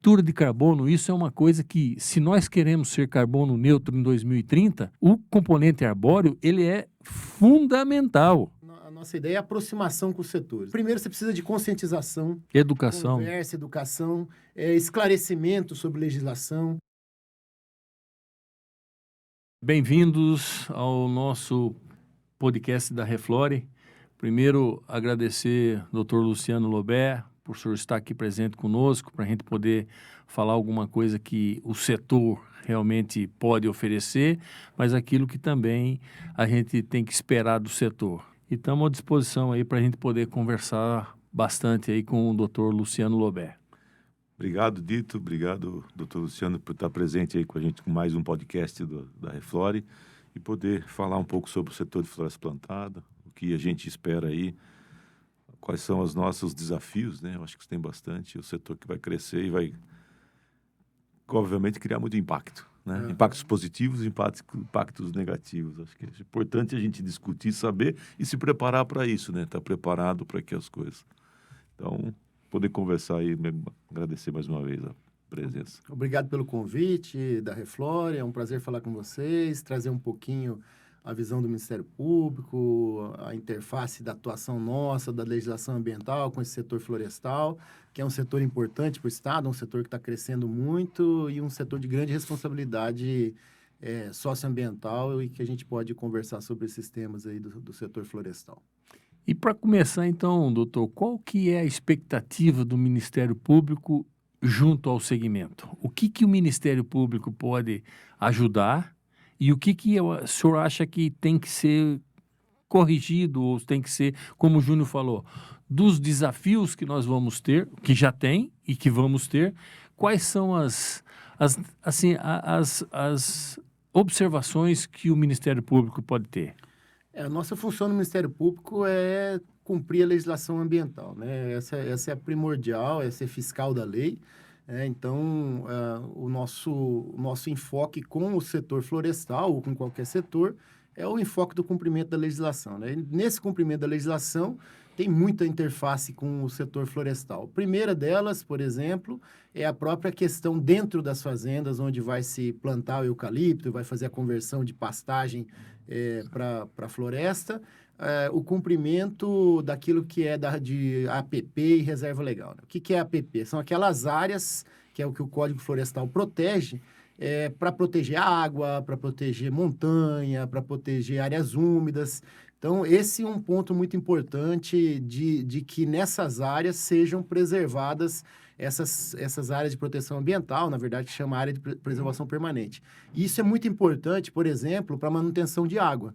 captura de carbono, isso é uma coisa que, se nós queremos ser carbono neutro em 2030, o componente arbóreo, ele é fundamental. A nossa ideia é a aproximação com os setores. Primeiro, você precisa de conscientização, Educação. conversa, educação, esclarecimento sobre legislação. Bem-vindos ao nosso podcast da Reflore. Primeiro, agradecer ao Dr. Luciano Lobé por o senhor estar aqui presente conosco, para a gente poder falar alguma coisa que o setor realmente pode oferecer, mas aquilo que também a gente tem que esperar do setor. E estamos à disposição aí para a gente poder conversar bastante aí com o Dr. Luciano Lobé. Obrigado, Dito. Obrigado, doutor Luciano, por estar presente aí com a gente com mais um podcast da Reflore e poder falar um pouco sobre o setor de floresta plantada, o que a gente espera aí, quais são os nossos desafios, né? Eu acho que tem bastante, o setor que vai crescer e vai, obviamente, criar muito impacto, né? Impactos positivos e impactos negativos. Acho que é importante a gente discutir, saber e se preparar para isso, né? Estar preparado para que as coisas... Então... poder conversar aí, agradecer mais uma vez a presença. Obrigado pelo convite da Reflore, é um prazer falar com vocês, trazer um pouquinho a visão do Ministério Público, a interface da atuação nossa, da legislação ambiental com esse setor florestal, que é um setor importante para o Estado, um setor que está crescendo muito e um setor de grande responsabilidade socioambiental e que a gente pode conversar sobre esses temas aí do setor florestal. E para começar, então, doutor, qual que é a expectativa do Ministério Público junto ao segmento? O que o Ministério Público pode ajudar e o que o senhor acha que tem que ser corrigido ou tem que ser, como o Júnior falou, dos desafios que nós vamos ter, que já tem e que vamos ter, quais são as observações que o Ministério Público pode ter? A nossa função no Ministério Público é cumprir a legislação ambiental, né? Essa é a primordial, é ser fiscal da lei. Então, o nosso enfoque com o setor florestal ou com qualquer setor é o enfoque do cumprimento da legislação, né? E nesse cumprimento da legislação, tem muita interface com o setor florestal. A primeira delas, por exemplo, é a própria questão dentro das fazendas, onde vai se plantar o eucalipto, vai fazer a conversão de pastagem para a floresta, o cumprimento daquilo que é de APP e reserva legal, né? O que é APP? São aquelas áreas, que é o que o Código Florestal protege, para proteger a água, para proteger montanha, para proteger áreas úmidas. Então, esse é um ponto muito importante de que nessas áreas sejam preservadas essas áreas de proteção ambiental, na verdade, chama área de preservação permanente. E isso é muito importante, por exemplo, para a manutenção de água.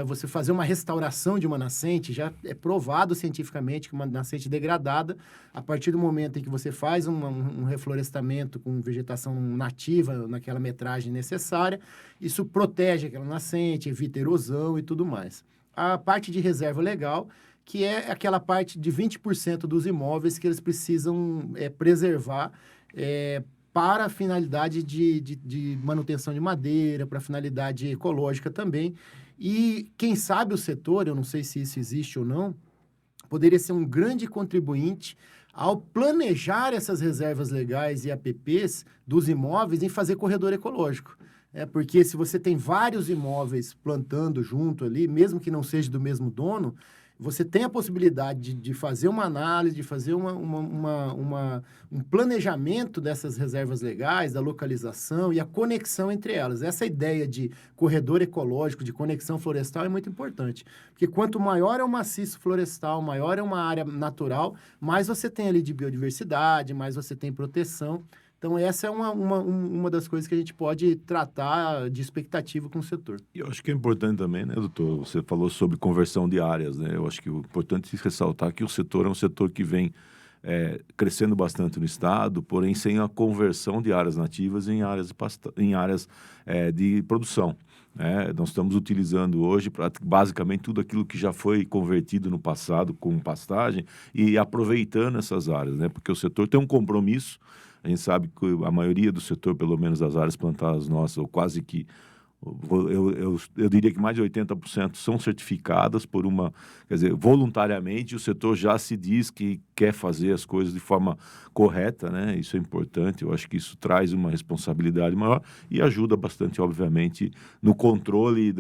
Você fazer uma restauração de uma nascente, já é provado cientificamente que uma nascente degradada, a partir do momento em que você faz um reflorestamento com vegetação nativa, naquela metragem necessária, isso protege aquela nascente, evita erosão e tudo mais. A parte de reserva legal, que é aquela parte de 20% dos imóveis que eles precisam preservar para a finalidade de manutenção de madeira, para a finalidade ecológica também. E quem sabe o setor, eu não sei se isso existe ou não, poderia ser um grande contribuinte ao planejar essas reservas legais e APPs dos imóveis em fazer corredor ecológico. Porque se você tem vários imóveis plantando junto ali, mesmo que não seja do mesmo dono, você tem a possibilidade de fazer uma análise, de fazer um planejamento dessas reservas legais, da localização e a conexão entre elas. Essa ideia de corredor ecológico, de conexão florestal é muito importante. Porque quanto maior é o maciço florestal, maior é uma área natural, mais você tem ali de biodiversidade, mais você tem proteção. Então, essa é uma das coisas que a gente pode tratar de expectativa com o setor. E eu acho que é importante também, né, doutor? Você falou sobre conversão de áreas, né? Eu acho que é importante ressaltar que o setor é um setor que vem crescendo bastante no estado, porém sem a conversão de áreas nativas em áreas de produção. Nós estamos utilizando hoje basicamente tudo aquilo que já foi convertido no passado com pastagem e aproveitando essas áreas, né? Porque o setor tem um compromisso. A gente sabe que a maioria do setor, pelo menos das áreas plantadas nossas, ou quase que Eu diria que mais de 80% são certificadas por uma, quer dizer, voluntariamente o setor já se diz que quer fazer as coisas de forma correta, né? Isso é importante, eu acho que isso traz uma responsabilidade maior e ajuda bastante, obviamente, no controle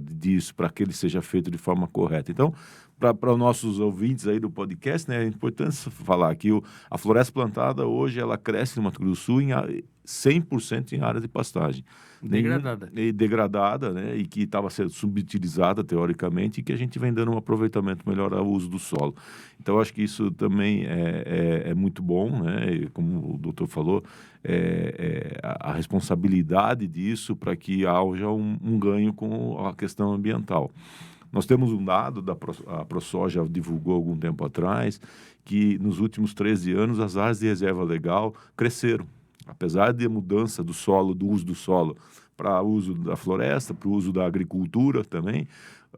disso, para que ele seja feito de forma correta. Então, para os nossos ouvintes aí do podcast, né, é importante falar que a floresta plantada hoje, ela cresce no Mato Grosso do Sul em 100% em área de pastagem. Degradada, né, e que estava sendo subutilizada, teoricamente, e que a gente vem dando um aproveitamento melhor ao uso do solo. Então, eu acho que isso também é muito bom, né, e como o doutor falou, a responsabilidade disso para que haja um ganho com a questão ambiental. Nós temos um dado, a ProSoja divulgou algum tempo atrás, que nos últimos 13 anos as áreas de reserva legal cresceram. Apesar da mudança do solo, do uso do solo para o uso da floresta, para o uso da agricultura também.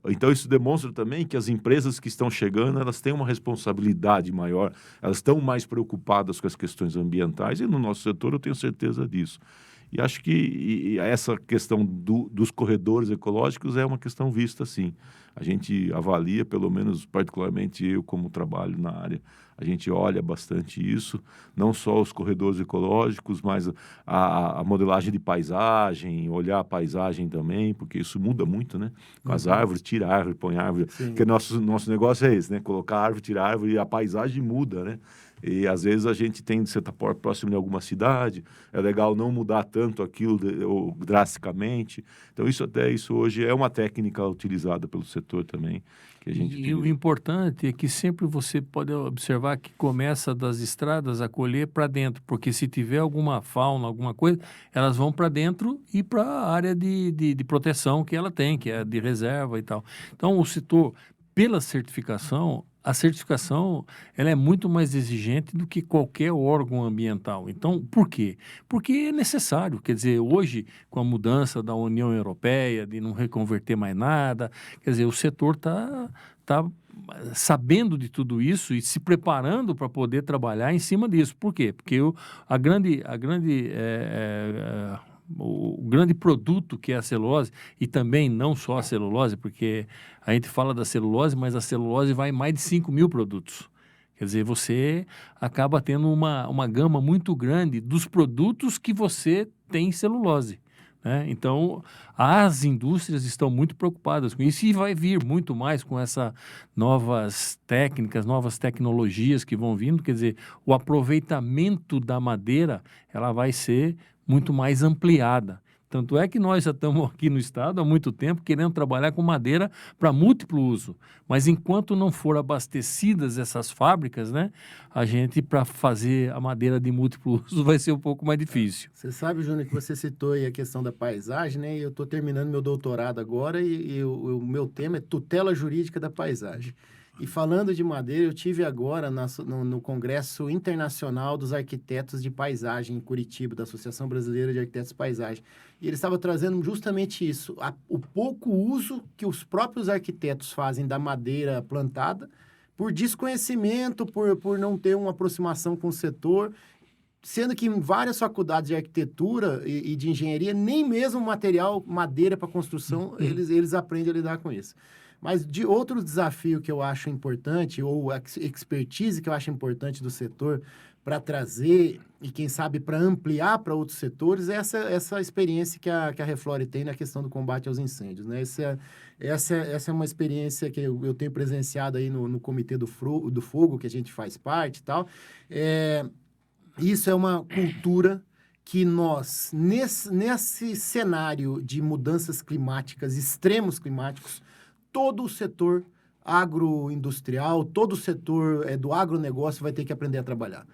Então, isso demonstra também que as empresas que estão chegando, elas têm uma responsabilidade maior, elas estão mais preocupadas com as questões ambientais, e no nosso setor eu tenho certeza disso. E acho que essa questão dos corredores ecológicos é uma questão vista, sim. A gente avalia, pelo menos particularmente eu, como trabalho na área, a gente olha bastante isso, não só os corredores ecológicos, mas a modelagem de paisagem, olhar a paisagem também, porque isso muda muito, né? Com as árvores, tira a árvore, põe a árvore. Sim. Porque nosso negócio é esse, né? Colocar árvore, tirar a árvore, e a paisagem muda, né? E às vezes a gente tem, você está próximo de alguma cidade, é legal não mudar tanto aquilo drasticamente. Então isso hoje é uma técnica utilizada pelo setor também. Que a gente e o importante é que sempre você pode observar que começa das estradas a colher para dentro, porque se tiver alguma fauna, alguma coisa, elas vão para dentro e para a área de proteção que ela tem, que é de reserva e tal. Então o setor, pela certificação, a certificação ela é muito mais exigente do que qualquer órgão ambiental. Então, por quê? Porque é necessário. Quer dizer, hoje, com a mudança da União Europeia, de não reconverter mais nada, quer dizer, o setor está sabendo de tudo isso e se preparando para poder trabalhar em cima disso. Por quê? Porque o grande produto que é a celulose, e também não só a celulose, porque a gente fala da celulose, mas a celulose vai em mais de 5.000 produtos. Quer dizer, você acaba tendo uma gama muito grande dos produtos que você tem celulose, né? Então, as indústrias estão muito preocupadas com isso e vai vir muito mais com essas novas técnicas, novas tecnologias que vão vindo. Quer dizer, o aproveitamento da madeira ela vai ser muito mais ampliada. Tanto é que nós já estamos aqui no estado há muito tempo querendo trabalhar com madeira para múltiplo uso. Mas enquanto não for abastecidas essas fábricas, né, a gente, para fazer a madeira de múltiplo uso, vai ser um pouco mais difícil. Você sabe, Júnior, que você citou aí a questão da paisagem, né? E eu estou terminando meu doutorado agora e o meu tema é tutela jurídica da paisagem. E falando de madeira, eu tive agora no Congresso Internacional dos Arquitetos de Paisagem em Curitiba, da Associação Brasileira de Arquitetos de Paisagem. E ele estava trazendo justamente isso, o pouco uso que os próprios arquitetos fazem da madeira plantada, por desconhecimento, por não ter uma aproximação com o setor, sendo que em várias faculdades de arquitetura e de engenharia, nem mesmo material, madeira para construção, eles aprendem a lidar com isso. Mas de outro desafio que eu acho importante, ou expertise que eu acho importante do setor para trazer e, quem sabe, para ampliar para outros setores, é essa experiência que a Reflore tem na questão do combate aos incêndios, né? Essa é uma experiência que eu tenho presenciado aí no Comitê do Fogo, que a gente faz parte e tal. Isso é uma cultura que nós, nesse cenário de mudanças climáticas, extremos climáticos, todo o setor agroindustrial, todo o setor do agronegócio vai ter que aprender a trabalhar.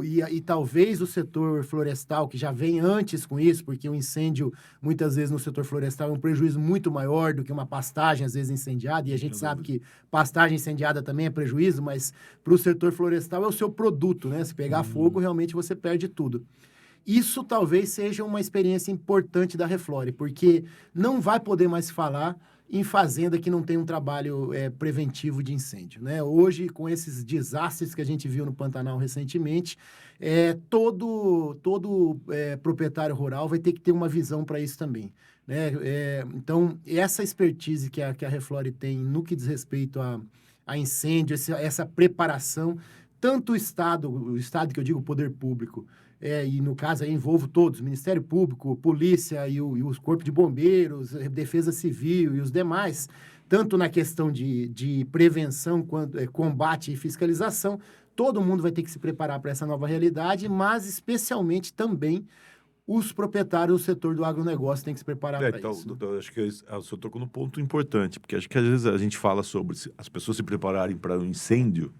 E talvez o setor florestal, que já vem antes com isso, porque o incêndio, muitas vezes, no setor florestal é um prejuízo muito maior do que uma pastagem, às vezes, incendiada, e a gente sabe que pastagem incendiada também é prejuízo, mas para o setor florestal é o seu produto, né? Se pegar fogo, realmente você perde tudo. Isso talvez seja uma experiência importante da Reflore, porque não vai poder mais falar em fazenda que não tem um trabalho preventivo de incêndio, né? Hoje, com esses desastres que a gente viu no Pantanal recentemente, todo proprietário rural vai ter que ter uma visão para isso também, né? Então, essa expertise que a Reflore tem no que diz respeito a incêndio, essa preparação, tanto o Estado que eu digo, o poder público, e no caso aí envolvo todos, Ministério Público, Polícia e os Corpos de Bombeiros, Defesa Civil e os demais, tanto na questão de prevenção, quanto combate e fiscalização, todo mundo vai ter que se preparar para essa nova realidade, mas especialmente também os proprietários do setor do agronegócio têm que se preparar para então, isso. Doutor, acho que o senhor tocou num ponto importante, porque acho que às vezes a gente fala sobre as pessoas se prepararem para um incêndio.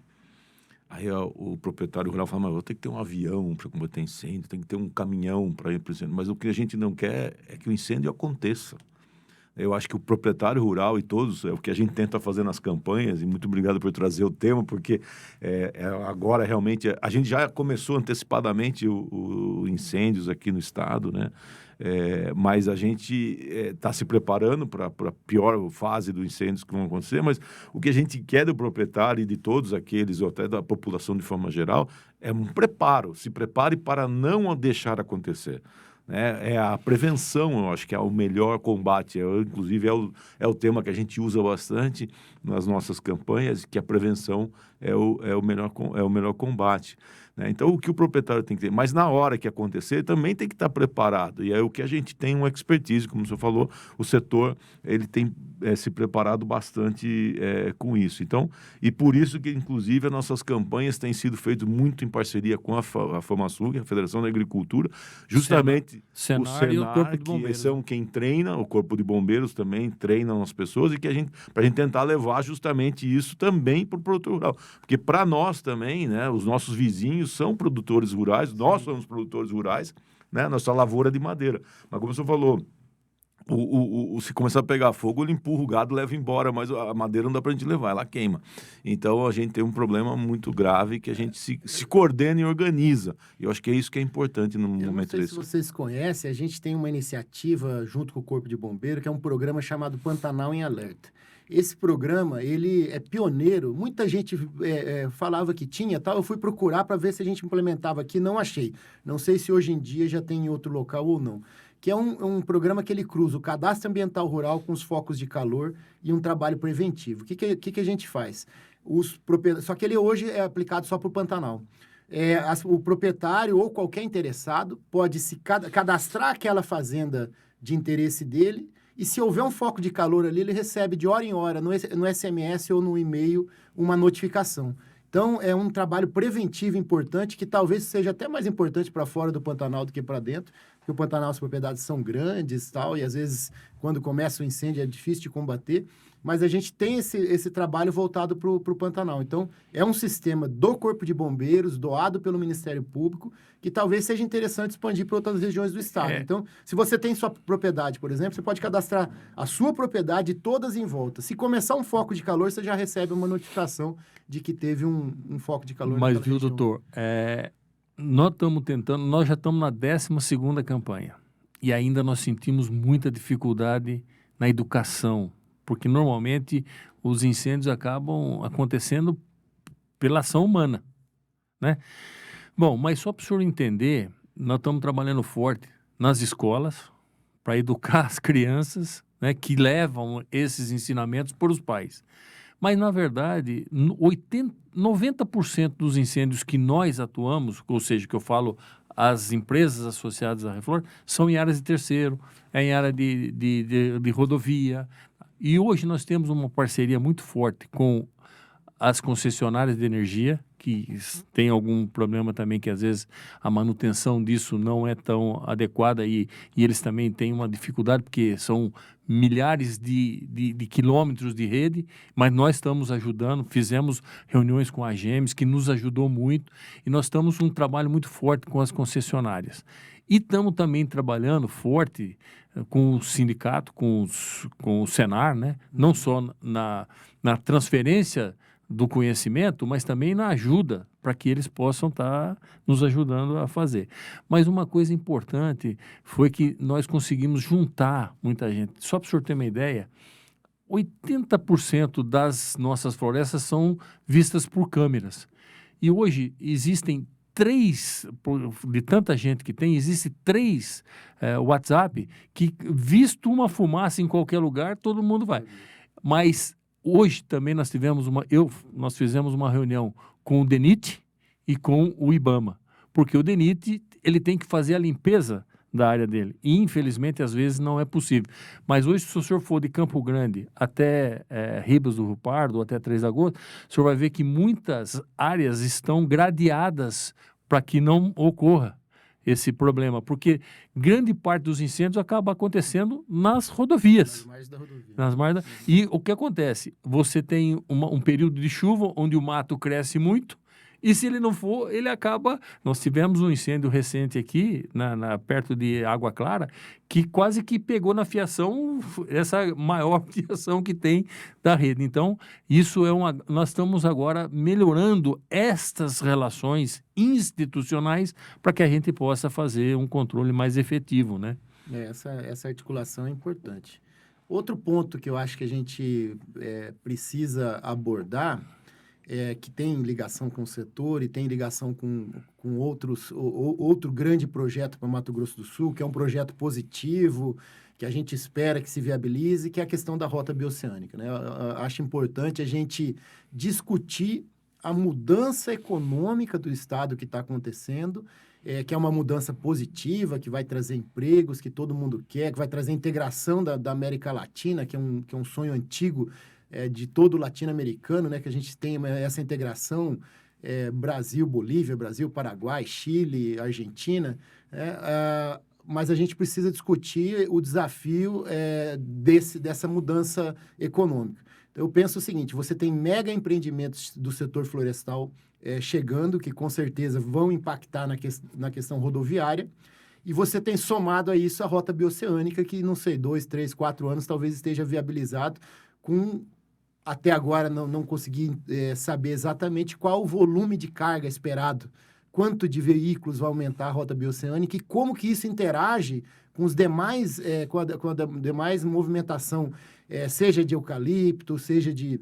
Aí o proprietário rural fala, mas eu tenho que ter um avião para combater incêndio, tem que ter um caminhão para ir para o incêndio. Mas o que a gente não quer é que o incêndio aconteça. Eu acho que o proprietário rural e todos, é o que a gente tenta fazer nas campanhas, e muito obrigado por trazer o tema, porque agora realmente a gente já começou antecipadamente o incêndios aqui no estado, né? Mas a gente está se preparando para a pior fase dos incêndios que vão acontecer, mas o que a gente quer do proprietário e de todos aqueles, ou até da população de forma geral, é um preparo, se prepare para não deixar acontecer. É a prevenção, eu acho que é o melhor combate, inclusive é o tema que a gente usa bastante nas nossas campanhas, que a prevenção é o melhor combate. Né? Então, o que o proprietário tem que ter, mas na hora que acontecer, também tem que estar preparado, e é o que a gente tem uma expertise, como o senhor falou, o setor ele tem se preparado bastante com isso. Então, e por isso que, inclusive, as nossas campanhas têm sido feitas muito em parceria com a FAMASUG, a Federação da Agricultura, justamente Senar e o Corpo de Bombeiros. Que são quem treina, o Corpo de Bombeiros também treinam as pessoas, e que para a gente tentar levar justamente isso também para o produtor rural. Porque para nós também, né, os nossos vizinhos são produtores rurais, nós somos produtores rurais, né, nossa lavoura de madeira. Mas como o senhor falou, se começar a pegar fogo, ele empurra o gado, leva embora, mas a madeira não dá para a gente levar, ela queima. Então, a gente tem um problema muito grave que a gente se coordena e organiza. E eu acho que é isso que é importante no momento desse. Se vocês conhecem, a gente tem uma iniciativa junto com o Corpo de Bombeiro, que é um programa chamado Pantanal em Alerta. Esse programa, ele é pioneiro. Muita gente falava que tinha, tal. Eu fui procurar para ver se a gente implementava aqui, não achei. Não sei se hoje em dia já tem em outro local ou não. Que é um programa que ele cruza o cadastro ambiental rural com os focos de calor e um trabalho preventivo. O que a gente faz? Só que ele hoje é aplicado só para o Pantanal. O proprietário ou qualquer interessado pode se cadastrar aquela fazenda de interesse dele, e se houver um foco de calor ali, ele recebe de hora em hora, no SMS ou no e-mail, uma notificação. Então, é um trabalho preventivo importante, que talvez seja até mais importante para fora do Pantanal do que para dentro, porque o Pantanal, as propriedades são grandes e às vezes, quando começa o incêndio, é difícil de combater, mas a gente tem esse trabalho voltado para o Pantanal. Então, é um sistema do Corpo de Bombeiros, doado pelo Ministério Público, que talvez seja interessante expandir para outras regiões do estado. Então, se você tem sua propriedade, por exemplo, você pode cadastrar a sua propriedade todas em volta. Se começar um foco de calor, você já recebe uma notificação de que teve um foco de calor. Mas, viu, doutor, nós estamos tentando, nós já estamos na 12ª campanha, e ainda nós sentimos muita dificuldade na educação, porque normalmente os incêndios acabam acontecendo pela ação humana, né? Bom, mas só para o senhor entender, nós estamos trabalhando forte nas escolas para educar as crianças, né, que levam esses ensinamentos para os pais. Mas, na verdade, 90% dos incêndios que nós atuamos, ou seja, que eu falo, as empresas associadas à Reflore, são em áreas de terceiro, em área de rodovia. E hoje nós temos uma parceria muito forte com as concessionárias de energia, que tem algum problema também, que às vezes a manutenção disso não é tão adequada, e eles também têm uma dificuldade, porque são milhares de quilômetros de rede, mas nós estamos ajudando, fizemos reuniões com a AGEMES, que nos ajudou muito, e nós estamos um trabalho muito forte com as concessionárias. E estamos também trabalhando forte com o sindicato, com o Senar, né? Não só na transferência do conhecimento, mas também na ajuda, para que eles possam estar nos ajudando a fazer. Mas uma coisa importante foi que nós conseguimos juntar muita gente. Só para o senhor ter uma ideia, 80% das nossas florestas são vistas por câmeras. E hoje existem de tanta gente que tem, existe 3 WhatsApp que, visto uma fumaça em qualquer lugar, todo mundo vai. Mas hoje também nós fizemos uma reunião com o DENIT e com o IBAMA, porque o DENIT ele tem que fazer a limpeza da área dele. E, infelizmente, às vezes não é possível. Mas hoje, se o senhor for de Campo Grande até Ribas do Rio Pardo, até 3 de agosto, o senhor vai ver que muitas áreas estão gradeadas para que não ocorra esse problema, porque grande parte dos incêndios acaba acontecendo nas rodovias. Nas margens da rodovia. E o que acontece? Você tem um período de chuva onde o mato cresce muito, e se ele não for, ele acaba... Nós tivemos um incêndio recente aqui, perto de Água Clara, que quase que pegou na fiação, essa maior fiação que tem da rede. Então, nós estamos agora melhorando estas relações institucionais para que a gente possa fazer um controle mais efetivo, né? Essa articulação é importante. Outro ponto que eu acho que a gente precisa abordar que tem ligação com o setor e tem ligação com outro grande projeto para Mato Grosso do Sul, que é um projeto positivo, que a gente espera que se viabilize, que é a questão da rota bioceânica, né? Eu acho importante a gente discutir a mudança econômica do Estado que está acontecendo, que é uma mudança positiva, que vai trazer empregos, que todo mundo quer, que vai trazer integração da América Latina, que é um sonho antigo de todo latino-americano, né, que a gente tem essa integração Brasil, Bolívia, Brasil, Paraguai, Chile, Argentina, mas a gente precisa discutir o desafio dessa mudança econômica. Então, eu penso o seguinte, você tem mega empreendimentos do setor florestal chegando, que com certeza vão impactar na questão rodoviária, e você tem somado a isso a rota bioceânica, que, não sei, 2, 3, 4 anos talvez esteja viabilizado com... Até agora não consegui saber exatamente qual o volume de carga esperado, quanto de veículos vai aumentar a rota bioceânica e como que isso interage com os demais, com a demais movimentação, seja de eucalipto, seja de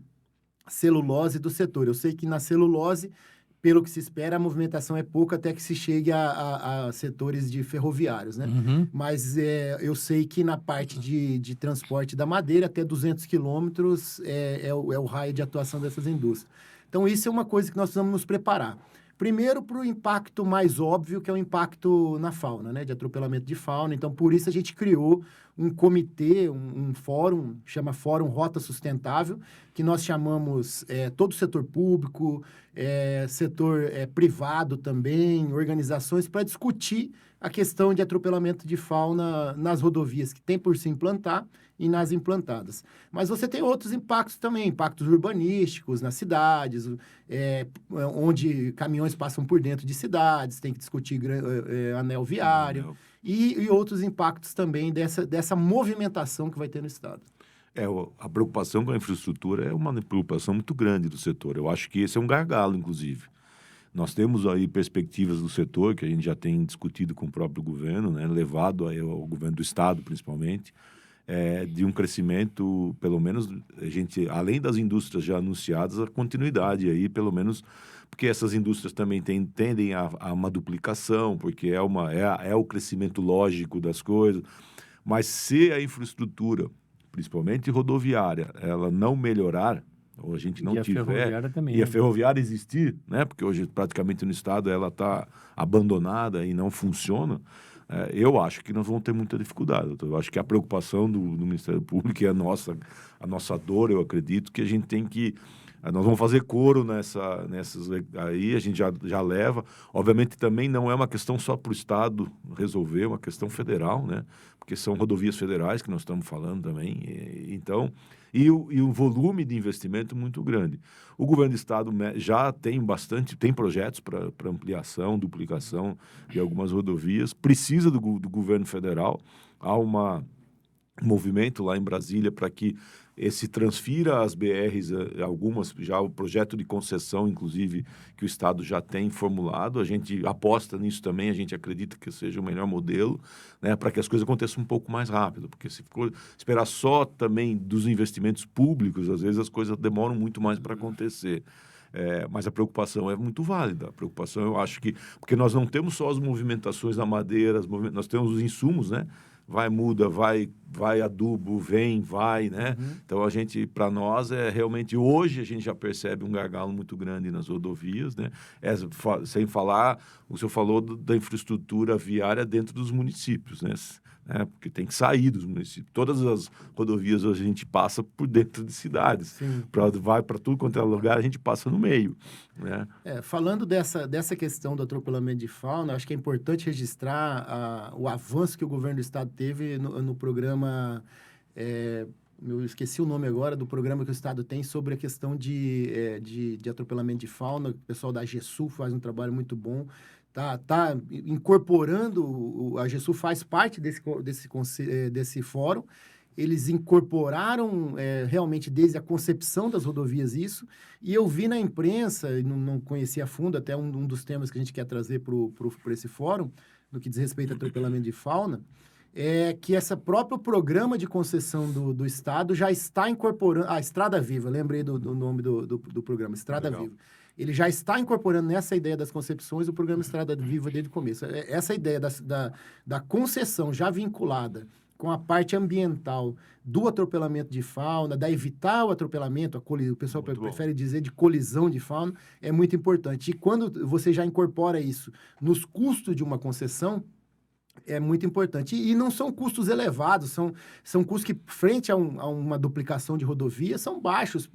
celulose do setor. Eu sei que na celulose, pelo que se espera, a movimentação é pouca até que se chegue a setores de ferroviários, né? Uhum. Mas eu sei que na parte de transporte da madeira, até 200 quilômetros é o raio de atuação dessas indústrias. Então, isso é uma coisa que nós precisamos nos preparar. Primeiro, para o impacto mais óbvio, que é o impacto na fauna, né? De atropelamento de fauna. Então, por isso a gente criou um comitê, um fórum, chama Fórum Rota Sustentável, que nós chamamos todo o setor público, setor privado também, organizações, para discutir a questão de atropelamento de fauna nas rodovias que tem por se implantar e nas implantadas. Mas você tem outros impactos também, impactos urbanísticos nas cidades, onde caminhões passam por dentro de cidades, tem que discutir anel viário, e outros impactos também dessa movimentação que vai ter no Estado. A preocupação com a infraestrutura é uma preocupação muito grande do setor. Eu acho que esse é um gargalo, inclusive. Nós temos aí perspectivas do setor, que a gente já tem discutido com o próprio governo, né, levado aí ao governo do Estado, principalmente, de um crescimento, pelo menos, além das indústrias já anunciadas, a continuidade aí, pelo menos, porque essas indústrias também tendem a uma duplicação, porque é o crescimento lógico das coisas. Mas se a infraestrutura, principalmente rodoviária, ela não melhorar, ou a gente não tiver... Ferroviária também, e a ferroviária existir, né? Porque hoje, praticamente, no Estado, ela está abandonada e não funciona, eu acho que nós vamos ter muita dificuldade. Eu acho que a preocupação do Ministério Público e a nossa dor, eu acredito, que a gente tem que... Nós vamos fazer coro nessas aí, a gente já leva. Obviamente, também não é uma questão só para o Estado resolver, é uma questão federal, né? Porque são rodovias federais que nós estamos falando também. Então, e o volume de investimento muito grande. O governo do Estado já tem projetos para ampliação, duplicação de algumas rodovias, precisa do governo federal. Há uma movimento lá em Brasília para que se transfira as BRs, algumas, já o projeto de concessão, inclusive, que o Estado já tem formulado. A gente aposta nisso também, a gente acredita que seja o melhor modelo, né, para que as coisas aconteçam um pouco mais rápido, porque se for esperar só também dos investimentos públicos, às vezes as coisas demoram muito mais para acontecer. Mas a preocupação é muito válida. A preocupação, eu acho que... Porque nós não temos só as movimentações da madeira, nós temos os insumos, né? Vai, muda, vai adubo, vai, né? Então, para nós, realmente, hoje a gente já percebe um gargalo muito grande nas rodovias, né? Sem falar, o senhor falou da infraestrutura viária dentro dos municípios, né? Porque tem que sair dos municípios. Todas as rodovias hoje a gente passa por dentro de cidades. Vai para tudo quanto é lugar, a gente passa no meio, né? Falando dessa questão do atropelamento de fauna, acho que é importante registrar o avanço que o governo do estado teve no programa... eu esqueci o nome agora do programa que o estado tem sobre a questão de atropelamento de fauna. O pessoal da AGESU faz um trabalho muito bom. Tá incorporando, a AGESU faz parte desse fórum. Eles incorporaram realmente desde a concepção das rodovias isso, e eu vi na imprensa, não conhecia a fundo, até um dos temas que a gente quer trazer para esse fórum, no que diz respeito ao atropelamento de fauna, que esse próprio programa de concessão do Estado já está incorporando... Estrada Viva, lembrei do nome do programa, Estrada Viva. Ele já está incorporando nessa ideia das concepções o programa Estrada Viva desde o começo. Essa ideia da concessão já vinculada com a parte ambiental do atropelamento de fauna, da evitar o atropelamento, o pessoal prefere dizer de colisão de fauna, é muito importante. E quando você já incorpora isso nos custos de uma concessão, é muito importante. E não são custos elevados, são custos que, frente a uma duplicação de rodovia, são baixos.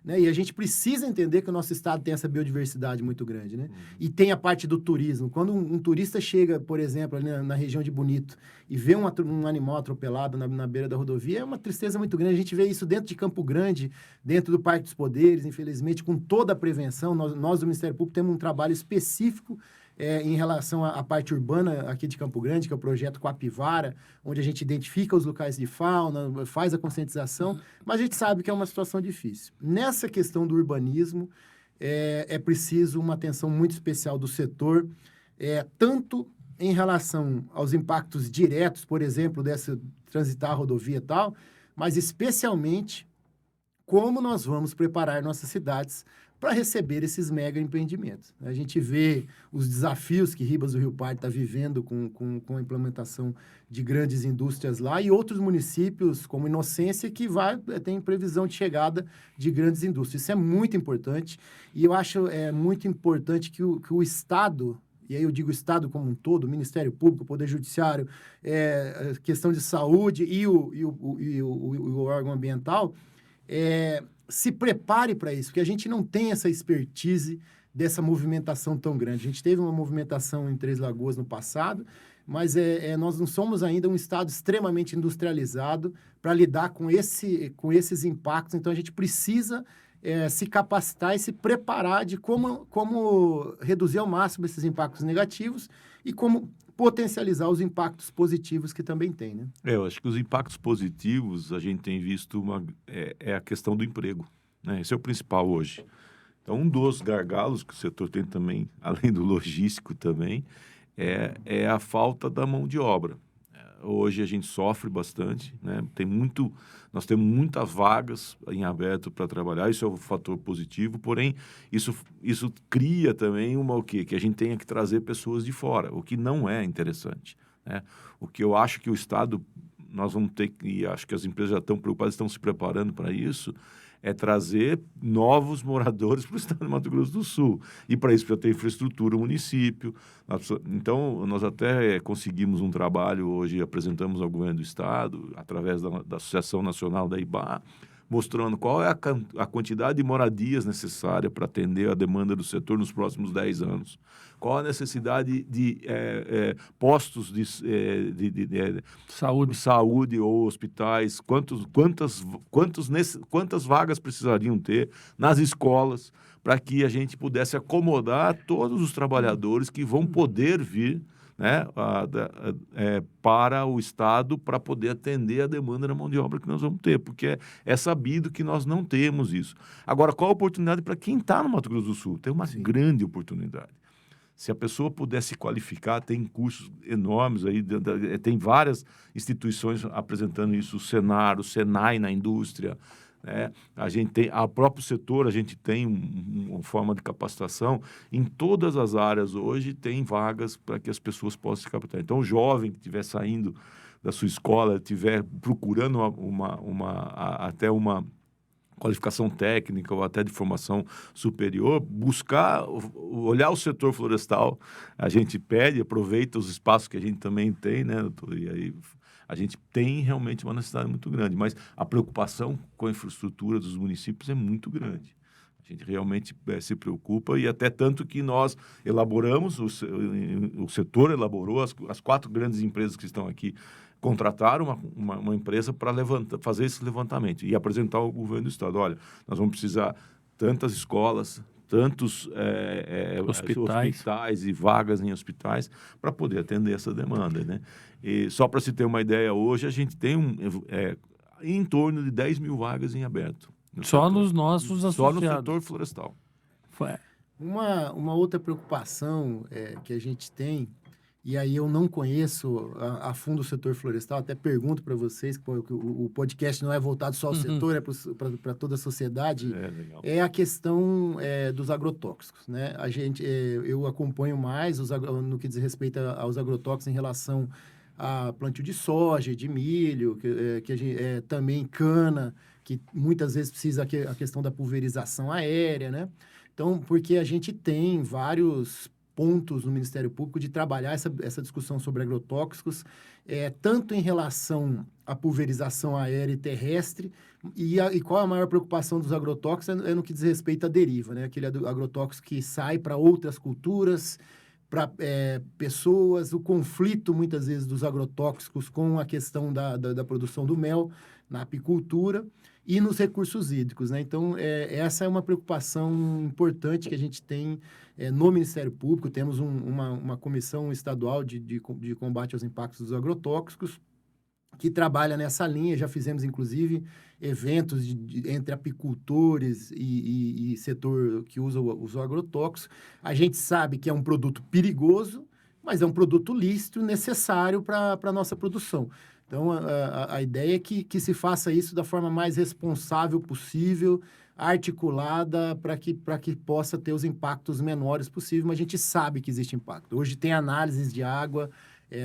Né? E a gente precisa entender que o nosso estado tem essa biodiversidade muito grande, né? E tem a parte do turismo. Quando um turista chega, por exemplo, ali na região de Bonito e vê um animal atropelado na beira da rodovia, é uma tristeza muito grande. A gente vê isso dentro de Campo Grande, dentro do Parque dos Poderes, infelizmente, com toda a prevenção. Nós do Ministério Público temos um trabalho específico em relação à parte urbana aqui de Campo Grande, que é o projeto Coapivara, onde a gente identifica os locais de fauna, faz a conscientização, mas a gente sabe que é uma situação difícil. Nessa questão do urbanismo, é preciso uma atenção muito especial do setor, tanto em relação aos impactos diretos, por exemplo, dessa transitar a rodovia e tal, mas especialmente como nós vamos preparar nossas cidades para receber esses mega empreendimentos. A gente vê os desafios que Ribas do Rio Pardo está vivendo com a implementação de grandes indústrias lá e outros municípios, como Inocência, que tem previsão de chegada de grandes indústrias. Isso é muito importante e eu acho muito importante que o Estado, e aí eu digo o Estado como um todo, o Ministério Público, o Poder Judiciário, a questão de saúde e o órgão ambiental, se prepare para isso, porque a gente não tem essa expertise dessa movimentação tão grande. A gente teve uma movimentação em Três Lagoas no passado, mas nós não somos ainda um estado extremamente industrializado para lidar com esses impactos. Então, a gente precisa se capacitar e se preparar de como reduzir ao máximo esses impactos negativos e como potencializar os impactos positivos que também tem, né? Eu acho que os impactos positivos, a gente tem visto a questão do emprego, né? Esse é o principal hoje. Então, um dos gargalos que o setor tem também, além do logístico também, é a falta da mão de obra. Hoje a gente sofre bastante, né? Nós temos muitas vagas em aberto para trabalhar, isso é um fator positivo, porém, isso cria também que a gente tenha que trazer pessoas de fora, o que não é interessante, né? O que eu acho que o Estado, nós vamos ter que, e acho que as empresas já estão preocupadas, estão se preparando para isso, é trazer novos moradores para o estado de Mato Grosso do Sul. E para isso precisa ter infraestrutura, o município. Então, nós até conseguimos um trabalho hoje, apresentamos ao governo do estado, através da Associação Nacional da IBA, mostrando qual é a quantidade de moradias necessária para atender a demanda do setor nos próximos 10 anos. Qual a necessidade de postos de saúde ou hospitais, quantas vagas precisariam ter nas escolas para que a gente pudesse acomodar todos os trabalhadores que vão poder vir né, para o Estado para poder atender a demanda da mão de obra que nós vamos ter, porque é sabido que nós não temos isso. Agora, qual a oportunidade para quem está no Mato Grosso do Sul? Tem uma grande oportunidade. Se a pessoa puder se qualificar, tem cursos enormes aí, tem várias instituições apresentando isso, o Senar, o Senai na indústria, né? A gente tem, o próprio setor, a gente tem uma forma de capacitação. Em todas as áreas hoje tem vagas para que as pessoas possam se capacitar. Então, o jovem que estiver saindo da sua escola, estiver procurando até uma qualificação técnica ou até de formação superior, buscar, olhar o setor florestal, a gente pede, aproveita os espaços que a gente também tem, né, doutor? E aí a gente tem realmente uma necessidade muito grande, mas a preocupação com a infraestrutura dos municípios é muito grande. A gente realmente se preocupa e até tanto que nós elaboramos, o setor elaborou, as 4 grandes empresas que estão aqui contrataram uma empresa para fazer esse levantamento e apresentar ao governo do estado. Olha, nós vamos precisar tantas escolas, tantos hospitais e vagas em hospitais para poder atender essa demanda, né? E só para se ter uma ideia, hoje a gente tem em torno de 10 mil vagas em aberto. Só nos nossos associados. Só no setor florestal. Uma outra preocupação que a gente tem, e aí eu não conheço a fundo o setor florestal, até pergunto para vocês, que o podcast não é voltado só ao setor, é para toda a sociedade, é a questão dos agrotóxicos, né? Eu acompanho mais no que diz respeito aos agrotóxicos em relação a plantio de soja, de milho, também cana, que muitas vezes precisa a questão da pulverização aérea, né? Então, porque a gente tem vários pontos no Ministério Público de trabalhar essa discussão sobre agrotóxicos, tanto em relação à pulverização aérea e terrestre, e qual a maior preocupação dos agrotóxicos no que diz respeito à deriva, né? Aquele agrotóxico que sai para outras culturas, para pessoas, o conflito, muitas vezes, dos agrotóxicos com a questão da produção do mel na apicultura e nos recursos hídricos, né? Então, essa é uma preocupação importante que a gente tem no Ministério Público. Temos uma comissão estadual de combate aos impactos dos agrotóxicos que trabalha nessa linha. Já fizemos, inclusive, eventos entre apicultores e setor que usa os agrotóxicos. A gente sabe que é um produto perigoso, mas é um produto lícito necessário para a nossa produção. Então, a ideia é que se faça isso da forma mais responsável possível, articulada, para que possa ter os impactos menores possíveis, mas a gente sabe que existe impacto. Hoje tem análises de água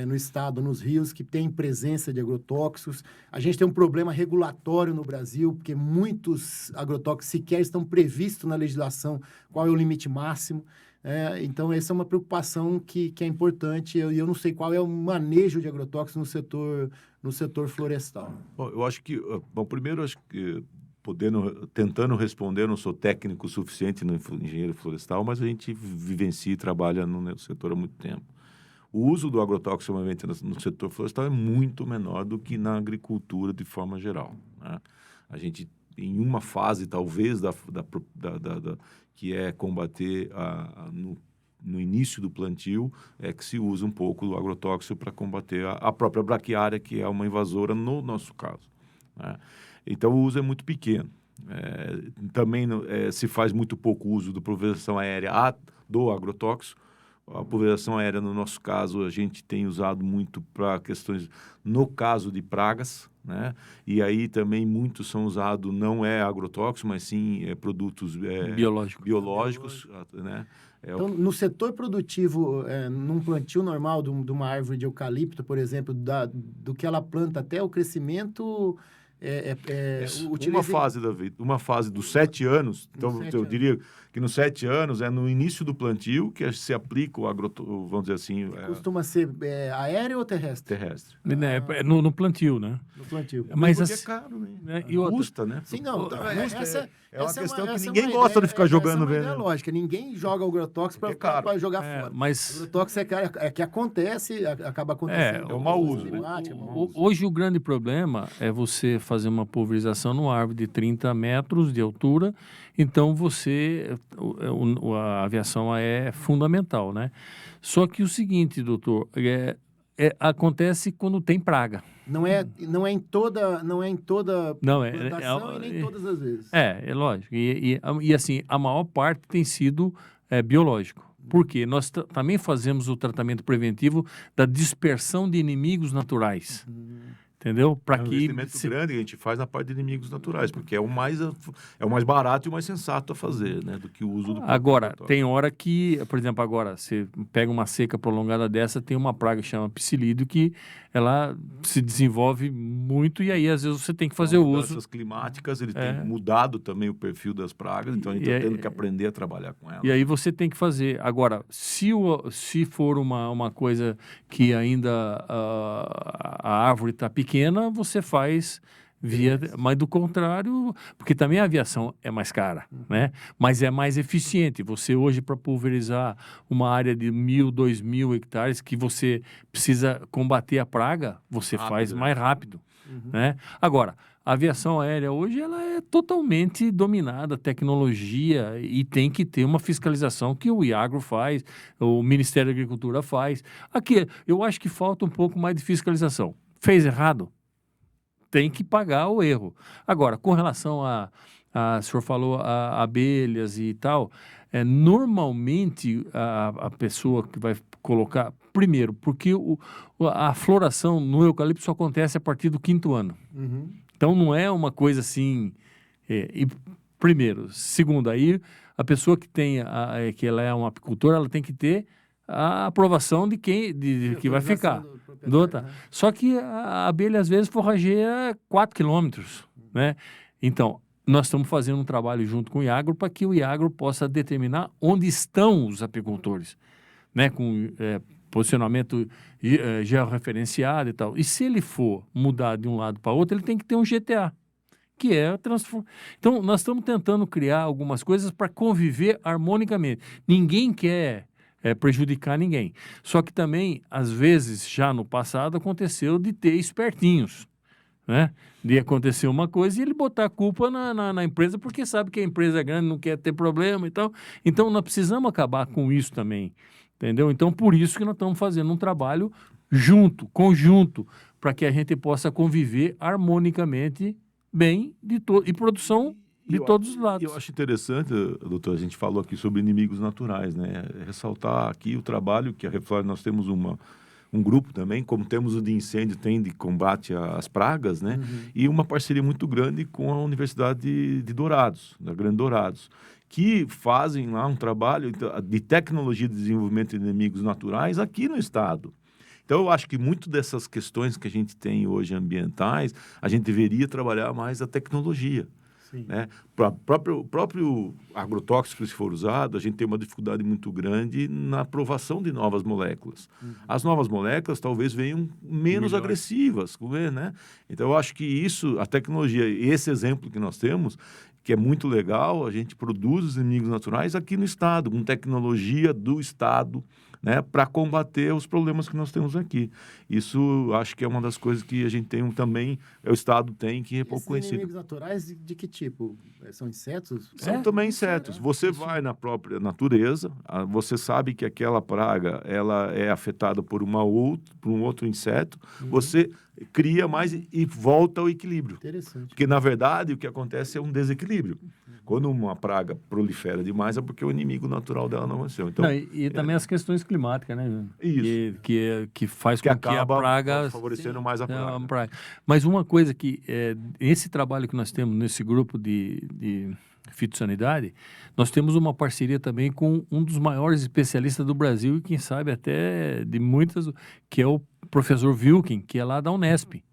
no estado, nos rios, que tem presença de agrotóxicos. A gente tem um problema regulatório no Brasil, porque muitos agrotóxicos sequer estão previstos na legislação qual é o limite máximo. Então, essa é uma preocupação que é importante. Eu não sei qual é o manejo de agrotóxicos no setor florestal. Bom, eu acho que... Bom, primeiro, acho que tentando responder, não sou técnico suficiente no engenheiro florestal, mas a gente vivencia e trabalha no setor há muito tempo. O uso do agrotóxico no setor florestal é muito menor do que na agricultura de forma geral, né? A gente, em uma fase, talvez, que é combater no início do plantio, que se usa um pouco do agrotóxico para combater a própria braquiária, que é uma invasora no nosso caso, né? Então, o uso é muito pequeno. Também se faz muito pouco uso da pulverização aérea do agrotóxico. A pulverização aérea, no nosso caso, a gente tem usado muito para questões, no caso de pragas, né? E aí também muitos são usados, não agrotóxicos, mas sim produtos biológicos, né? Então, no setor produtivo, num plantio normal de uma árvore de eucalipto, por exemplo, do que ela planta até o crescimento... uma fase dos 7 anos, então eu diria que nos 7 anos no início do plantio que se aplica vamos dizer assim... Costuma ser aéreo ou terrestre? Terrestre. No plantio, né? No plantio. Mas é caro, né? E custa, né? Sim, não. Essa é uma questão que ninguém gosta de ficar jogando, velho. É lógica. Ninguém joga o agrotóxico para jogar fora. Mas... O agrotóxico que acontece, acaba acontecendo. É um mau uso, né? Hoje o grande problema é você fazer uma pulverização numa árvore de 30 metros de altura, então a aviação é fundamental, né? Só que o seguinte, doutor, acontece quando tem praga. Não é em toda Não, plantação e nem todas as vezes. É lógico. E assim, a maior parte tem sido biológico. Por quê? Nós também fazemos o tratamento preventivo da dispersão de inimigos naturais. Entendeu? Para um que investimento grande que a gente faz na parte de inimigos naturais, porque é o mais barato e o mais sensato a fazer, né, do que o uso do Agora, laboratório. tem hora que, por exemplo, agora, você pega uma seca prolongada dessa, tem uma praga que chama psilídeo, que ela se desenvolve muito e aí, às vezes, você tem que fazer o uso. Mudanças climáticas, ele tem mudado também o perfil das pragas, então a gente está tendo que aprender a trabalhar com elas. E aí você tem que fazer. Agora, se for uma coisa que ainda a árvore está pequena, você faz via... Mas do contrário, porque também a aviação é mais cara, né? Mas é mais eficiente. Você hoje, para pulverizar uma área de 1.000, 2.000 hectares, que você precisa combater a praga, você faz mais rápido, né? Agora, a aviação aérea hoje ela é totalmente dominada, tecnologia, e tem que ter uma fiscalização que o IAGRO faz, o Ministério da Agricultura faz. Aqui, eu acho que falta um pouco mais de fiscalização. Fez errado? Tem que pagar o erro. Agora, com relação o senhor falou a abelhas e tal, normalmente a pessoa que vai colocar, primeiro, porque a floração no eucalipto só acontece a partir do 5º ano. Então, não é uma coisa assim... primeiro. Segundo, aí, a pessoa que que ela é um apicultor, ela tem que ter a aprovação de quem que vai ficar. Só que a abelha, às vezes, forrageia 4 quilômetros, né? Então, nós estamos fazendo um trabalho junto com o IAGRO para que o IAGRO possa determinar onde estão os apicultores, né? Com posicionamento georreferenciado e tal. E se ele for mudar de um lado para outro, ele tem que ter um GTA, que é Então, nós estamos tentando criar algumas coisas para conviver harmonicamente. Ninguém quer prejudicar ninguém. Só que também, às vezes, já no passado, aconteceu de ter espertinhos, né? De acontecer uma coisa e ele botar a culpa na empresa, porque sabe que a empresa é grande, não quer ter problema e tal. Então, nós precisamos acabar com isso também, entendeu? Então, por isso que nós estamos fazendo um trabalho conjunto, para que a gente possa conviver harmonicamente bem e produção de todos os lados. Eu acho interessante, doutor, a gente falou aqui sobre inimigos naturais, né? Ressaltar aqui o trabalho que a Reflore, nós temos um grupo também, como temos o de incêndio, tem de combate às pragas, né? E uma parceria muito grande com a Universidade de Dourados, da Grande Dourados, que fazem lá um trabalho de tecnologia de desenvolvimento de inimigos naturais aqui no estado. Então, eu acho que muito dessas questões que a gente tem hoje ambientais, a gente deveria trabalhar mais a tecnologia. Né? O próprio agrotóxico, se for usado, a gente tem uma dificuldade muito grande na aprovação de novas moléculas. As novas moléculas talvez venham menos agressivas, né? Então, eu acho que isso, a tecnologia, esse exemplo que nós temos, que é muito legal, a gente produz os inimigos naturais aqui no estado, com tecnologia do estado, né, para combater os problemas que nós temos aqui. Isso acho que é uma das coisas que a gente tem também, o estado tem, que é pouco conhecido. Inimigos naturais de que tipo? São insetos? São também insetos. Você vai na própria natureza, você sabe que aquela praga ela é afetada por um outro inseto, você cria mais e volta ao equilíbrio. Interessante. Porque, na verdade, o que acontece é um desequilíbrio. Quando uma praga prolifera demais, é porque o inimigo natural dela não venceu. Então, E também as questões climáticas, né? Isso. Que faz com que a praga... favorecendo mais a praga. Mas uma coisa que, esse trabalho que nós temos nesse grupo de fitossanidade, nós temos uma parceria também com um dos maiores especialistas do Brasil e quem sabe até de muitas, que é o professor Wilken, que é lá da Unesp.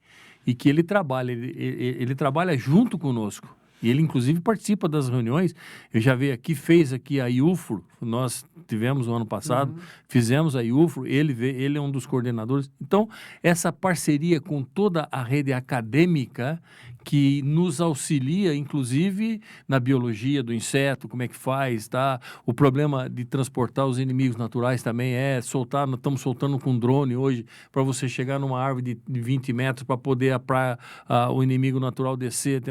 E que ele trabalha junto conosco. E ele, inclusive, participa das reuniões. Eu já veio aqui, fez aqui a IUFRO, nós tivemos o ano passado, fizemos a IUFRO, ele é um dos coordenadores. Então, essa parceria com toda a rede acadêmica, que nos auxilia, inclusive, na biologia do inseto, como é que faz, tá? O problema de transportar os inimigos naturais também soltar, nós estamos soltando com drone hoje, para você chegar numa árvore de 20 metros para poder o inimigo natural descer.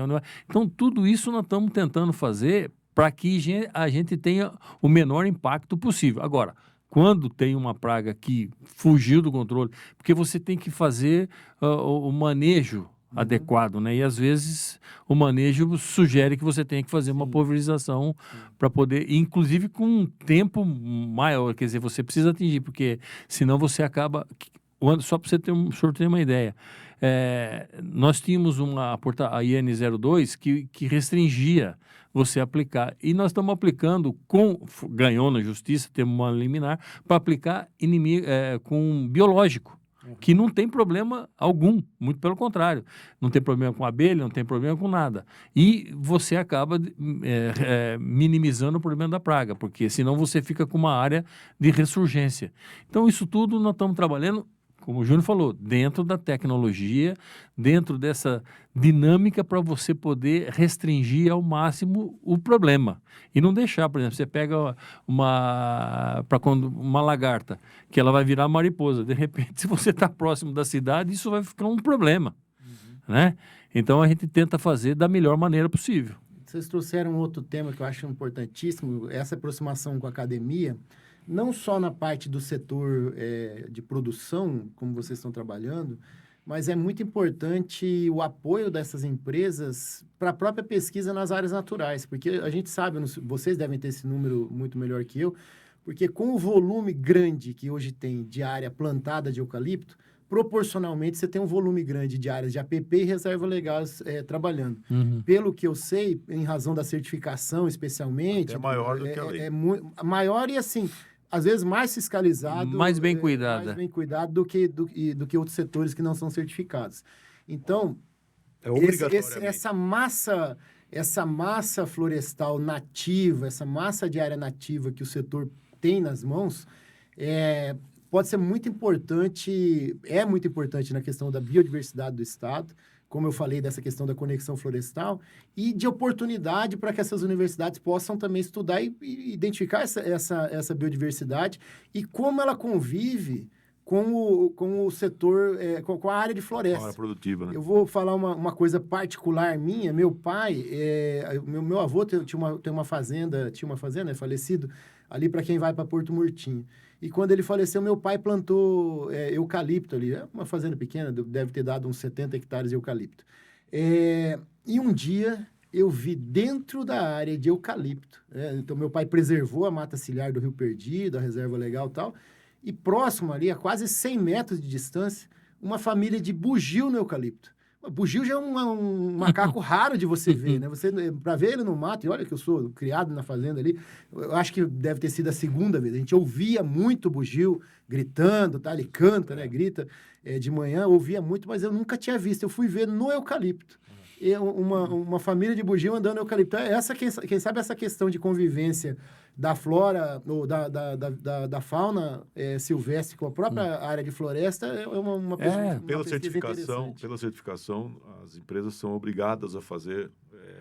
Então, tudo isso nós estamos tentando fazer para que a gente tenha o menor impacto possível. Agora, quando tem uma praga que fugiu do controle, porque você tem que fazer o manejo adequado, né? E às vezes o manejo sugere que você tenha que fazer uma pulverização para poder, inclusive com um tempo maior, quer dizer, você precisa atingir, porque senão você acaba... Só para você ter uma ideia, nós tínhamos a IN02 que restringia você aplicar, e nós estamos aplicando ganhou na justiça, temos uma liminar, para aplicar com biológico, que não tem problema algum, muito pelo contrário, não tem problema com abelha, não tem problema com nada, e você acaba minimizando o problema da praga, porque senão você fica com uma área de ressurgência. Então isso tudo nós estamos trabalhando, como o Júnior falou, dentro da tecnologia, dentro dessa dinâmica para você poder restringir ao máximo o problema. E não deixar, por exemplo, você pega uma lagarta, que ela vai virar mariposa. De repente, se você está próximo da cidade, isso vai ficar um problema. Né? Então, a gente tenta fazer da melhor maneira possível. Vocês trouxeram outro tema que eu acho importantíssimo, essa aproximação com a academia, não só na parte do setor de produção, como vocês estão trabalhando, mas é muito importante o apoio dessas empresas para a própria pesquisa nas áreas naturais, porque a gente sabe, vocês devem ter esse número muito melhor que eu, porque com o volume grande que hoje tem de área plantada de eucalipto, proporcionalmente você tem um volume grande de áreas de APP e reserva legal trabalhando. Pelo que eu sei, em razão da certificação especialmente... É maior do que a lei. Maior e assim... às vezes mais fiscalizado, mais bem cuidada, mais bem cuidado do que outros setores que não são certificados. Então, essa massa florestal nativa, essa massa de área nativa que o setor tem nas mãos, pode ser muito importante, é muito importante na questão da biodiversidade do estado, como eu falei, dessa questão da conexão florestal, e de oportunidade para que essas universidades possam também estudar e identificar essa biodiversidade e como ela convive com o setor, com a área de floresta. A área produtiva, né? Eu vou falar uma coisa particular minha. Meu pai, meu avô tinha uma fazenda, é falecido, ali para quem vai para Porto Murtinho. E quando ele faleceu, meu pai plantou eucalipto ali. É uma fazenda pequena, deve ter dado uns 70 hectares de eucalipto. E um dia eu vi dentro da área de eucalipto. Então, meu pai preservou a mata ciliar do Rio Perdido, a reserva legal e tal. E próximo ali, a quase 100 metros de distância, uma família de bugio no eucalipto. Bugio já é um macaco raro de você ver, né? Para ver ele no mato, e olha que eu sou criado na fazenda ali, eu acho que deve ter sido a segunda vez. A gente ouvia muito bugio gritando, tá? Ele canta, né? Grita de manhã, ouvia muito, mas eu nunca tinha visto. Eu fui ver no eucalipto. Uma família de bugio andando no eucalipto. Quem sabe essa questão de convivência da flora ou da fauna silvestre com a própria área de floresta é uma pela certificação, as empresas são obrigadas a fazer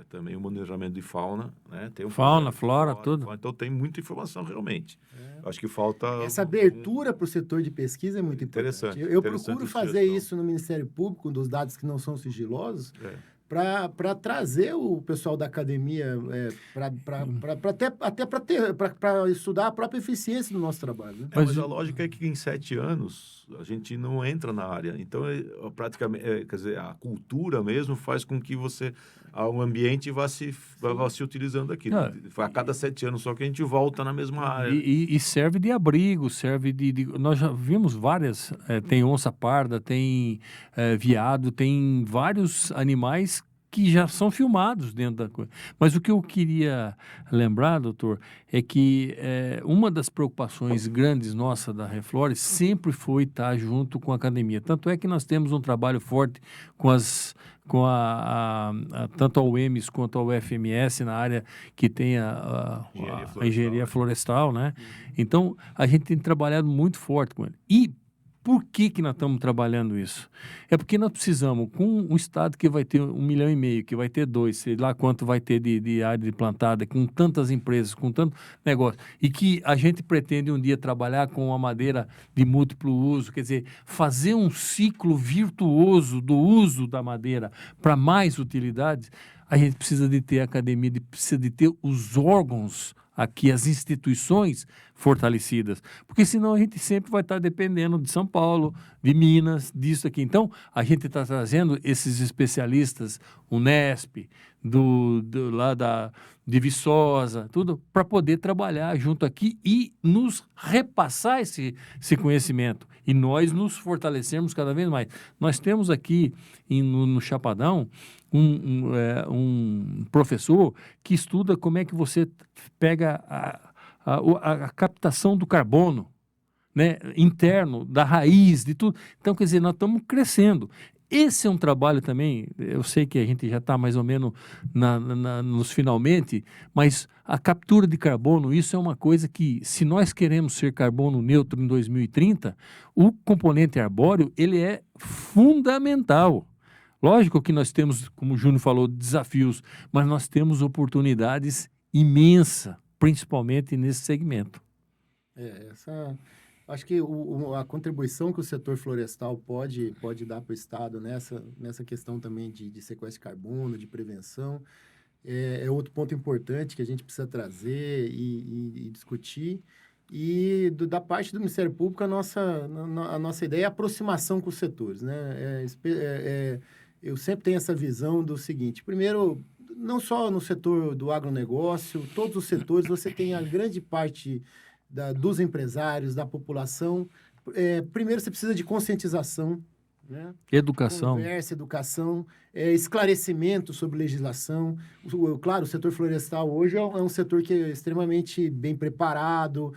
também o monitoramento de fauna, né? Tem fauna, flora, tudo. Então tem muita informação realmente. Acho que falta... Essa abertura para o setor de pesquisa é muito interessante. Eu procuro fazer isso no Ministério Público, dos dados que não são sigilosos, para trazer o pessoal da academia para estudar a própria eficiência do nosso trabalho. Né? Mas a lógica é que em 7 anos a gente não entra na área. Então, praticamente, quer dizer, a cultura mesmo faz com que o ambiente vá se utilizando aqui. Foi a cada 7 anos só que a gente volta na mesma área. E serve de abrigo, serve nós já vimos várias, tem onça parda, tem veado, tem vários animais que já são filmados dentro da coisa. Mas o que eu queria lembrar, doutor, é que uma das preocupações grandes nossa da Reflore sempre foi estar junto com a academia. Tanto é que nós temos um trabalho forte tanto a UEMS quanto a UFMS na área que tem a engenharia florestal, né? Então, a gente tem trabalhado muito forte com ele. E por que nós estamos trabalhando isso? É porque nós precisamos, com um estado que vai ter 1,5 milhão, que vai ter 2, sei lá quanto vai ter de área de plantada, com tantas empresas, com tanto negócio, e que a gente pretende um dia trabalhar com uma madeira de múltiplo uso, quer dizer, fazer um ciclo virtuoso do uso da madeira para mais utilidades, a gente precisa de ter a academia, precisa de ter os órgãos aqui, as instituições fortalecidas, porque senão a gente sempre vai estar dependendo de São Paulo, de Minas, disso aqui. Então, a gente está trazendo esses especialistas, Unesp, lá de Viçosa, tudo, para poder trabalhar junto aqui e nos repassar esse conhecimento. E nós nos fortalecermos cada vez mais. Nós temos aqui no Chapadão um professor que estuda como é que você pega a captação do carbono, né, interno, da raiz, de tudo. Então, quer dizer, nós estamos crescendo. Esse é um trabalho também, eu sei que a gente já está mais ou menos nos finalmente, mas a captura de carbono, isso é uma coisa que, se nós queremos ser carbono neutro em 2030, o componente arbóreo, ele é fundamental. Lógico que nós temos, como o Júnior falou, desafios, mas nós temos oportunidades imensas, principalmente nesse segmento. Acho que a contribuição que o setor florestal pode dar para o Estado nessa questão também de sequestro de carbono, de prevenção, é outro ponto importante que a gente precisa trazer e discutir. E da parte do Ministério Público, a nossa ideia é a aproximação com os setores, né? Eu sempre tenho essa visão do seguinte: primeiro, não só no setor do agronegócio, todos os setores, você tem a grande parte dos empresários, da população. Primeiro, você precisa de conscientização, né? Educação. Conversa, educação, esclarecimento sobre legislação. Claro, o setor florestal hoje é um setor que é extremamente bem preparado,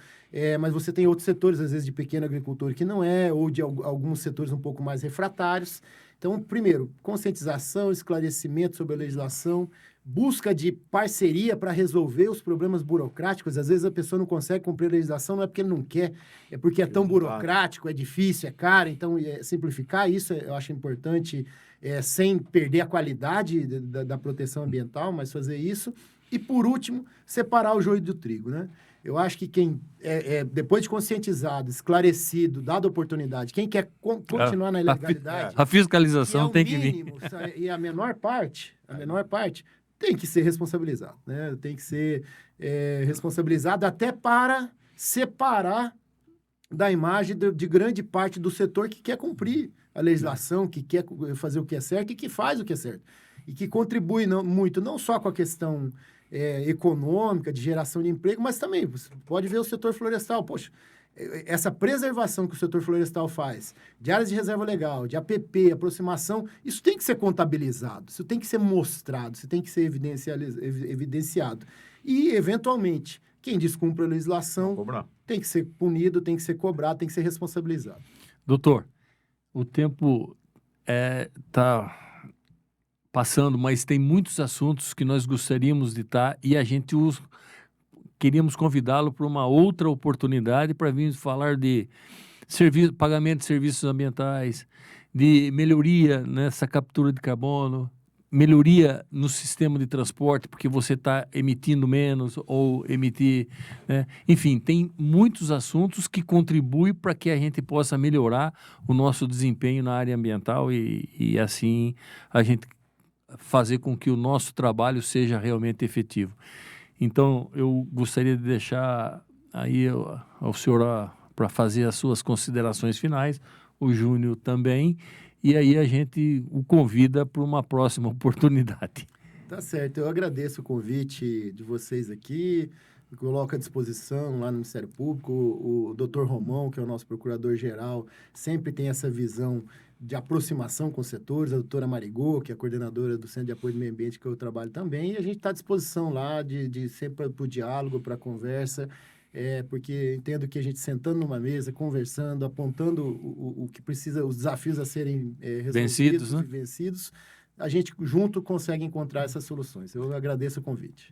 mas você tem outros setores, às vezes, de pequeno agricultor que não é, ou de alguns setores um pouco mais refratários. Então, primeiro, conscientização, esclarecimento sobre a legislação, busca de parceria para resolver os problemas burocráticos. Às vezes a pessoa não consegue cumprir a legislação, não é porque ele não quer, é porque é tão burocrático, é difícil, é caro. Então, simplificar isso eu acho importante, sem perder a qualidade da proteção ambiental, mas fazer isso. E, por último, separar o joio do trigo, né? Eu acho que quem, depois de conscientizado, esclarecido, dado a oportunidade, quem quer continuar na ilegalidade... A fiscalização tem que vir. E a menor parte tem que ser responsabilizado, né? Tem que ser responsabilizado até para separar da imagem de grande parte do setor que quer cumprir a legislação, que quer fazer o que é certo e que faz o que é certo. E que contribui muito, não só com a questão econômica, de geração de emprego, mas também, você pode ver o setor florestal. Poxa, essa preservação que o setor florestal faz, de áreas de reserva legal, de APP, aproximação, isso tem que ser contabilizado, isso tem que ser mostrado, isso tem que ser evidenciado. E, eventualmente, quem descumpre a legislação tem que ser punido, tem que ser cobrado, tem que ser responsabilizado. Doutor, o tempo está passando, mas tem muitos assuntos que nós gostaríamos de estar e a gente queríamos convidá-lo para uma outra oportunidade para vir falar de pagamento de serviços ambientais, de melhoria nessa captura de carbono, melhoria no sistema de transporte, porque você está emitindo menos ou emitir, né? Enfim, tem muitos assuntos que contribuem para que a gente possa melhorar o nosso desempenho na área ambiental e assim a gente fazer com que o nosso trabalho seja realmente efetivo. Então, eu gostaria de deixar aí ao senhor para fazer as suas considerações finais, o Júnior também, e aí a gente o convida para uma próxima oportunidade. Tá certo, eu agradeço o convite de vocês aqui, coloco à disposição lá no Ministério Público, o Dr. Romão, que é o nosso procurador-geral, sempre tem essa visão de aproximação com os setores, a doutora Marigô, que é a coordenadora do Centro de Apoio ao Meio Ambiente, que eu trabalho também, e a gente está à disposição lá de sempre para o diálogo, para a conversa, porque entendo que a gente sentando numa mesa, conversando, apontando o que precisa, os desafios a serem resolvidos vencidos, né? E vencidos, a gente junto consegue encontrar essas soluções. Eu agradeço o convite.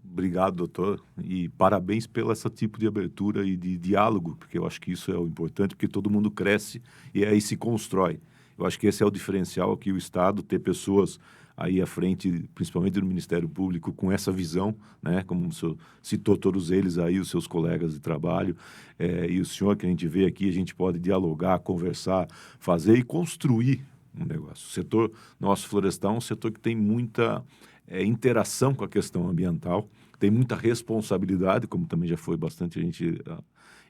Obrigado, doutor, e parabéns pelo esse tipo de abertura e de diálogo, porque eu acho que isso é o importante, porque todo mundo cresce e aí se constrói. Eu acho que esse é o diferencial aqui, o Estado ter pessoas aí à frente, principalmente do Ministério Público, com essa visão, né? Como o senhor citou todos eles aí, os seus colegas de trabalho, e o senhor que a gente vê aqui, a gente pode dialogar, conversar, fazer e construir um negócio. O setor nosso florestal é um setor que tem muita interação com a questão ambiental, tem muita responsabilidade, como também já foi bastante a gente...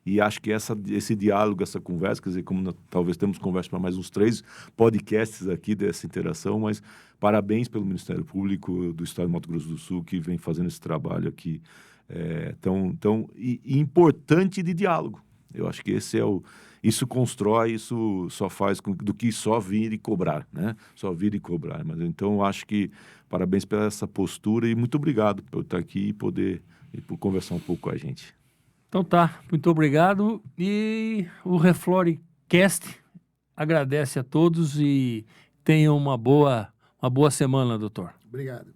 E acho que esse diálogo, essa conversa, quer dizer, como talvez temos conversa para mais uns 3 podcasts aqui dessa interação, mas parabéns pelo Ministério Público do Estado de Mato Grosso do Sul, que vem fazendo esse trabalho aqui tão importante de diálogo. Eu acho que isso constrói, isso só faz do que só vir e cobrar, né? Só vir e cobrar. Mas então eu acho que parabéns pela essa postura e muito obrigado por estar aqui e por conversar um pouco com a gente. Então tá, muito obrigado. E o Reflorecast agradece a todos e tenham uma boa semana, doutor. Obrigado.